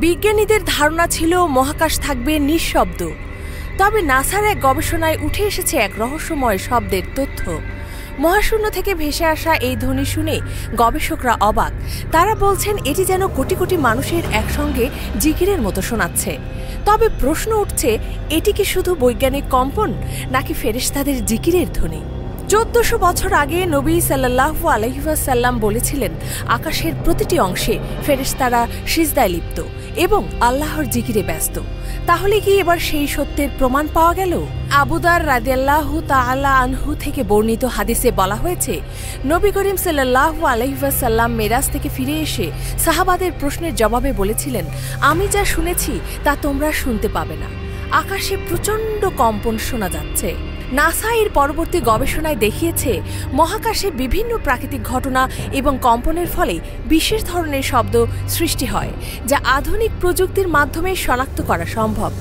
বিজ্ঞানীদের ধারণা ছিল মহাকাশ থাকবে নিঃশব্দ, তবে নাসার এক গবেষণায় উঠে এসেছে এক রহস্যময় শব্দের তথ্য। মহাশূন্য থেকে ভেসে আসা এই ধ্বনি শুনে গবেষকরা অবাক। তারা বলছেন এটি যেন কোটি কোটি মানুষের একসঙ্গে জিকিরের মতো শোনাচ্ছে। তবে প্রশ্ন উঠছে, এটি কি শুধু বৈজ্ঞানিক কম্পন নাকি ফেরেশতাদের জিকিরের ধ্বনি? 1400 বছর আগে নবী সাল্লাল্লাহু আলাইহি ওয়াসাল্লাম বলেছিলেন, আকাশের প্রতিটি অংশে ফেরেশতারা সিজদায় লিপ্ত এবং আল্লাহর জিকিরে ব্যস্ত। তাহলে কি এবার সেই সত্যের প্রমাণ পাওয়া গেল? আবু দার রাদিয়াল্লাহু তাআলা আনহু থেকে বর্ণিত হাদিসে বলা হয়েছে, নবী করিম সাল্লাল্লাহু আলাইহি ওয়াসাল্লাম মেরাজ থেকে ফিরে এসে সাহাবাদের প্রশ্নের জবাবে বলেছিলেন, আমি যা শুনেছি তা তোমরা শুনতে পাবে না। আকাশে প্রচণ্ড কম্পন শোনা যাচ্ছে। নাসা এর পরবর্তী গবেষণায় দেখিয়েছে, মহাকাশে বিভিন্ন প্রাকৃতিক ঘটনা এবং কম্পনের ফলে বিশেষ ধরনের শব্দ সৃষ্টি হয়, যা আধুনিক প্রযুক্তির মাধ্যমে শনাক্ত করা সম্ভব।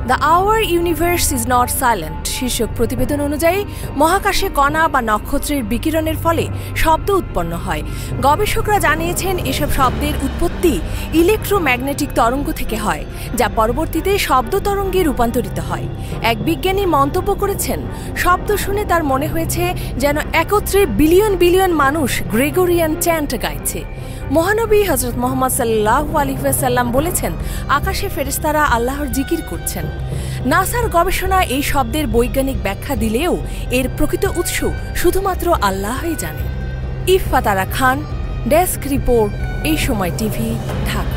The our universe is not silent শীর্ষক প্রতিবেদন অনুযায়ী মহাকাশে কণা বা নক্ষত্রের বিকিরণের ফলে শব্দ উৎপন্ন হয়। গবেষকরা জানিয়েছেন, এসব শব্দের উৎপত্তি ইলেকট্রোম্যাগনেটিক তরঙ্গ থেকে হয়, যা পরবর্তীতে শব্দ তরঙ্গে রূপান্তরিত হয়। এক বিজ্ঞানী মন্তব্য করেছেন, শব্দ শুনে তার মনে হয়েছে যেন একত্রে বিলিয়ন বিলিয়ন মানুষ গ্রেগরিয়ান চ্যান্ট গাইছে। মহানবী হযরত মুহাম্মদ সাল্লাল্লাহু আলাইহি ওয়াসাল্লাম বলেছেন, আকাশে ফেরেশতারা আল্লাহর জিকির করছেন। নাসার গবেষণা এই শব্দের বৈজ্ঞানিক ব্যাখ্যা দিলেও এর প্রকৃত উৎস শুধুমাত্র আল্লাহই জানেন। ইফফাতারা খান, ডেস্ক রিপোর্ট, এই সময় টিভি, ঢাকা।